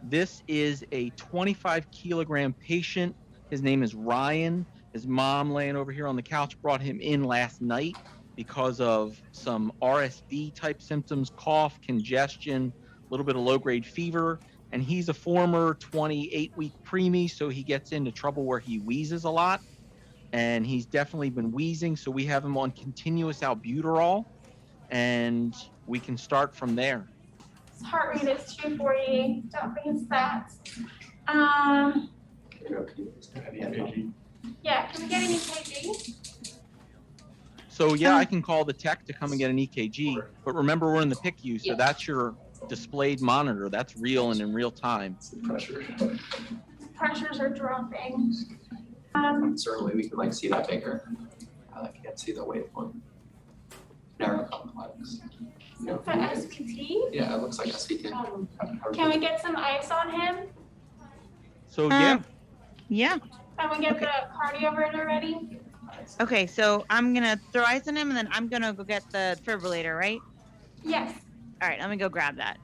This is a 25-kilogram patient. His name is Ryan. His mom, laying over here on the couch, brought him in last night because of some RSV type symptoms, cough, congestion, a little bit of low-grade fever. And he's a former 28-week preemie, so he gets into trouble where he wheezes a lot. And he's definitely been wheezing, so we have him on continuous albuterol, and we can start from there. His heart rate is 240. Don't think it's that. Yeah, can we get an EKG? So yeah, I can call the tech to come and get an EKG, but remember we're in the PICU, so that's your displayed monitor. That's real and in real time. Pressures are dropping. Certainly we can see that bigger. I can't see the waveform. Narrow complex. For SVT? Yeah, it looks like SVT. Can we get some ice on him? So yeah. Can we get the cardioverter ready? Okay, so I'm gonna throw ice on him, and then I'm gonna go get the defibrillator, right? Yes. All right, let me go grab that.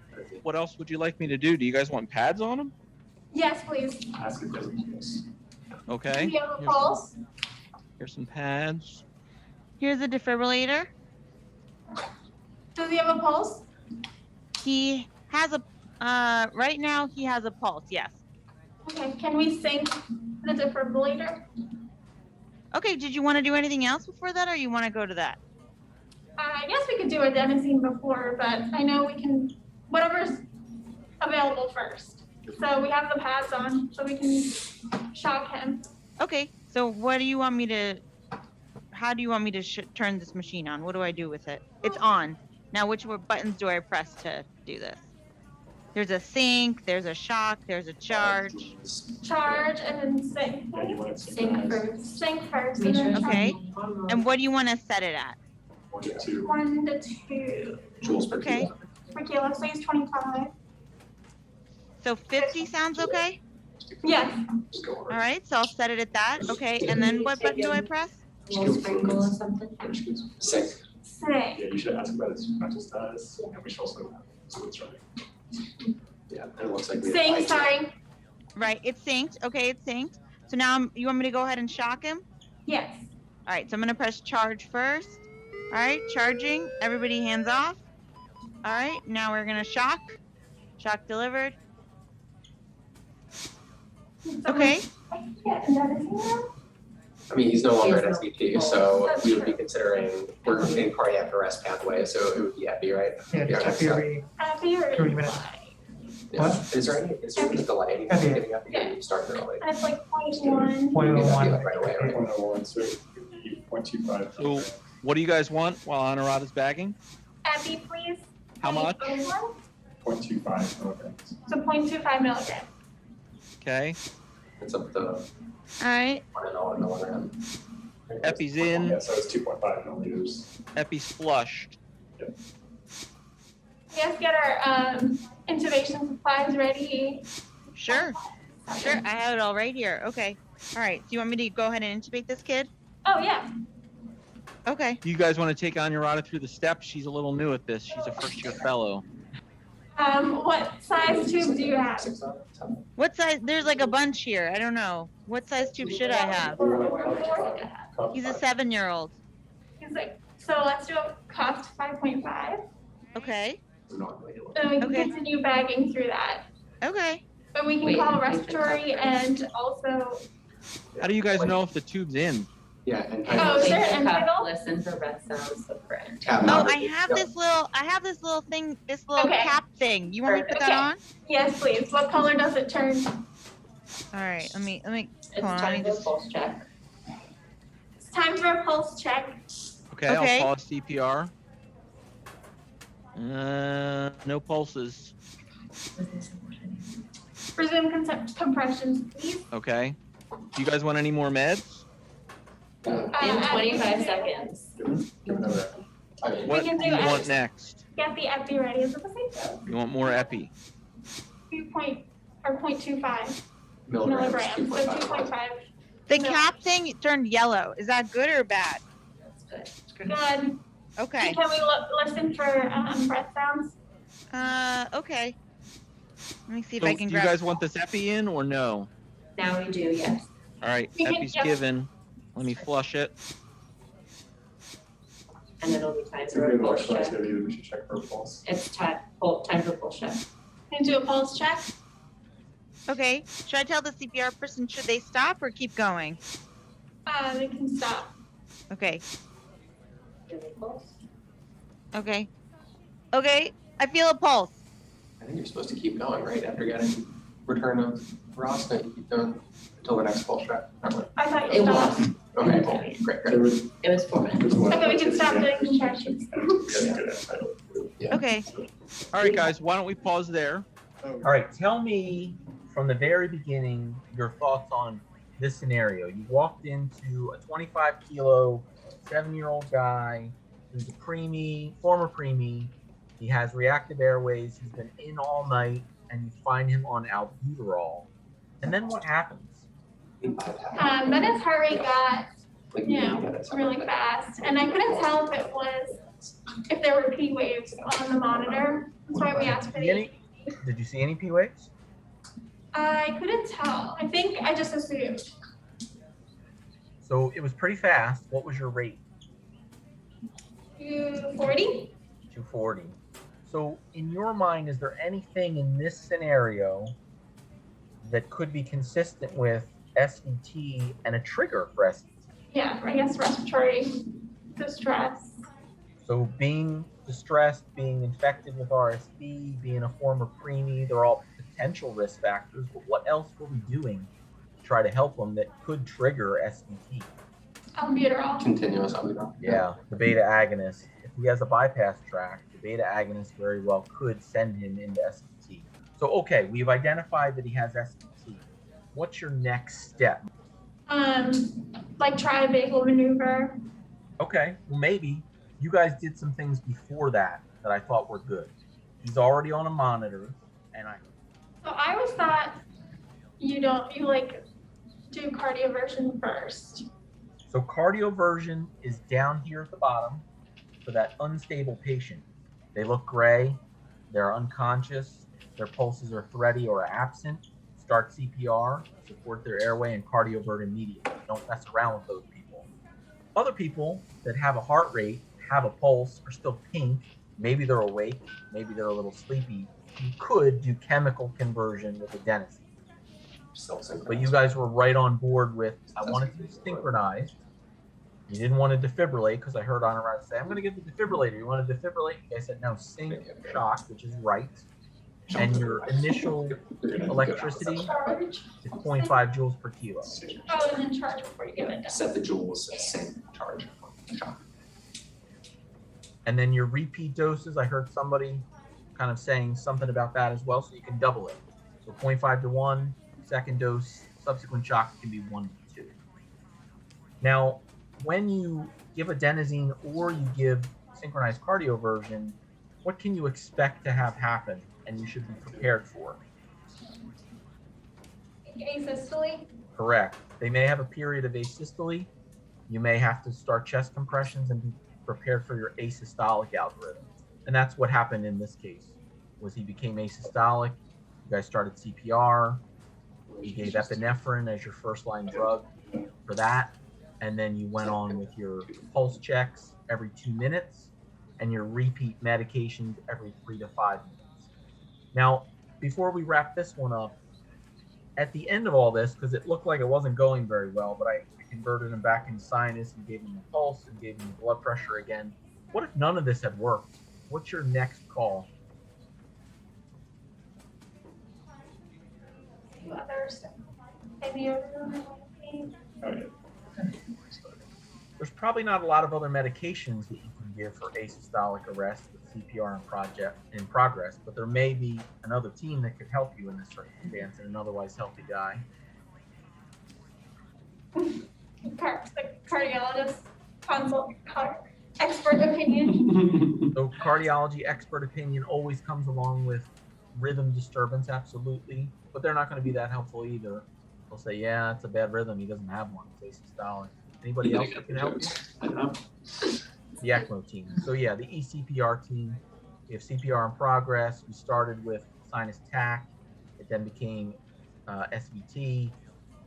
What else would you like me to do? Do you guys want pads on him? Yes, please. Okay. Do you have a pulse? Here's some pads. Here's the defibrillator. Does he have a pulse? He has a, right now he has a pulse, yes. Okay, can we sync the defibrillator? Okay, did you want to do anything else before that, or you want to go to that? I guess we could do adenosine before, but I know we can, whatever's available first. So we have the pads on, so we can shock him. Okay, so what do you want me to, how do you want me to turn this machine on? What do I do with it? It's on. Now, which buttons do I press to do this? There's a sync, there's a shock, there's a charge. Charge and then sync. Sync first. Sync first. And then Okay, and what do you want to set it at? 1 to 2 Joules per Okay. kilo. per kilo. Say it's 25. So 50 sounds okay? Yes. All right, so I'll set it at that. Okay, and then what button do I press? Little sprinkle or something. Sync. Sync. Yeah, you should ask about its mental status, and we should also see what's running. Yeah, it looks like we have Sync, lights. sorry. Right, it's synced. Okay, it's synced. So now you want me to go ahead and shock him? Yes. All right, so I'm gonna press charge first. All right, charging. Everybody hands off. All right, now we're gonna shock. Shock delivered. Okay. Yeah, and that is here. I mean, he's no longer at SVT, so we would be considering, we're in cardiac arrest pathway, so it would be epi, right? Yeah, just next epi step. every Happy or 3 minutes. Yeah. Is there any delay in getting epi? Yeah. You start early. And it's like 0.1. 0.01. Right away, right? 0.01, so 0.25. So what do you guys want while Anurada's bagging? Epi, please. How much? 0.25 milligrams. So 0.25 milligrams. Okay. It's up to All right. 1 milligram. Epi's in. Yeah, so it's 2.5 milliliters. Epi's flushed. Let's get our intubation supplies ready. Sure. Sure. I have it all right here. Okay. All right. Do you want me to go ahead and intubate this kid? Oh, yeah. Okay. Do you guys want to take Anurada through the steps? She's a little new at this. She's a first-year fellow. What size tube do you have? What size? There's like a bunch here. I don't know. What size tube should I have? He's a 7-year-old. He's like, so let's do a cuffed 5.5. Okay. Then we can Okay. continue bagging through that. Okay. But we can call respiratory and also, How do you guys know if the tube's in? Yeah, and Oh, is there an antidote? Listen for breath sounds, look for it. Oh, I have this little thing, this little Okay. cap thing. You want me to put that Okay. on? yes, please. What color does it turn? All right. Let me. It's Hold on. Let time me for a just. pulse check. It's time for a pulse check. Okay, Okay. I'll pause CPR. No pulses. Resume compressions, please. Okay. Do you guys want any more meds? In 25 seconds. Give another. What can do do you want X. next? Get the epi ready. Is it the same? You want more epi? 0.25 milligrams, milligrams. So 2.5. The No. cap thing turned yellow. Is that good or bad? That's good. Good. Okay. Can we listen for breath sounds? Okay. Let me see if So I do can you grab. guys want this epi in or no? Now we do, yes. All right, We can- epi's yep. given. Let me flush it. And it'll be time If for we a have pulse electrical check. activity, we should check for a pulse. It's time for pulse check. Can you do a pulse check? Okay. Should I tell the CPR person, should they stop or keep going? They can stop. Okay. Give me a pulse. Okay. Okay. I feel a pulse. I think you're supposed to keep going, right, after getting return of Ross, that you keep going until the next pulse check. I thought It you stopped. was. Okay, cool, great, There great. was- It was 4 minutes. there's one- Okay, we can stop doing contractions. Yeah, good, I don't- Yeah. Okay. All right, guys, why don't we pause there? Oh, All right, tell me from the very beginning your thoughts on this scenario. You walked into a 25 kilo, 7-year-old guy who's a preemie, former preemie. He has reactive airways. He's been in all night, and you find him on albuterol. And then what happens? Then his heart rate got, really fast, and I couldn't tell if there were P waves on the monitor. That's why we asked for the. Did you see any P waves? I couldn't tell. I think I just assumed. So it was pretty fast. What was your rate? 240? 240. So in your mind, is there anything in this scenario that could be consistent with SVT and a trigger for SVT? Yeah, I guess respiratory distress. So being distressed, being infected with RSV, being a former preemie, they're all potential risk factors, but what else were we doing to try to help them that could trigger SVT? Albuterol. Continuous albuterol. Yeah, the beta agonist. If he has a bypass tract, the beta agonist very well could send him into SVT. So, okay, we've identified that he has SVT. What's your next step? Like try a vagal maneuver. Okay, well, maybe you guys did some things before that I thought were good. He's already on a monitor, and So I always thought you like do cardioversion first. So cardioversion is down here at the bottom for that unstable patient. They look gray, they're unconscious, their pulses are thready or absent. Start CPR, support their airway, and cardioversion immediately. Don't mess around with those people. Other people that have a heart rate, have a pulse, are still pink. Maybe they're awake, maybe they're a little sleepy. You could do chemical conversion with adenosine. But you guys were right on board with, I wanted to be synchronized. You didn't want to defibrillate because I heard Honorata say, I'm going to give the defibrillator. You want to defibrillate? You guys said, no, sync shock, which is right. And your initial electricity Charge. is 0.5 joules per kilo. Oh, and then charge before you give it down. Set the joules, same charge. And then your repeat doses, I heard somebody kind of saying something about that as well, so you can double it. So 0.5 to 1, second dose, subsequent shock can be 1 to 2. Now, when you give adenosine or you give synchronized cardioversion, what can you expect to have happen and you should be prepared for? Asystole. Correct. They may have a period of asystole. You may have to start chest compressions and be prepared for your asystolic algorithm. And that's what happened in this case, was he became asystolic. You guys started CPR. You gave epinephrine as your first line drug for that. And then you went on with your pulse checks every 2 minutes and your repeat medications every 3 to 5 minutes. Now, before we wrap this one up, at the end of all this, because it looked like it wasn't going very well, but I converted him back into sinus and gave him a pulse and gave him blood pressure again. What if none of this had worked? What's your next call? Others. Maybe There's probably not a lot of other medications that you can give for asystolic arrest with CPR in progress, but there may be another team that could help you in this circumstance and an otherwise healthy guy. the cardiologist consult expert opinion. So cardiology expert opinion always comes along with rhythm disturbance, absolutely, but they're not going to be that helpful either. They'll say, yeah, it's a bad rhythm. He doesn't have one. It's asystolic. Anybody else that can help you? I don't know. The ECMO team. So yeah, the eCPR team. We have CPR in progress. We started with sinus TAC. It then became SVT.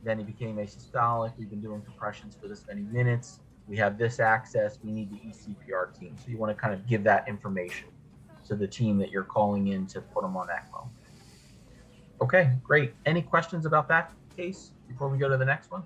Then he became asystolic. We've been doing compressions for this many minutes. We have this access. We need the eCPR team. So you want to kind of give that information to the team that you're calling in to put them on ECMO. Okay, great. Any questions about that case before we go to the next one?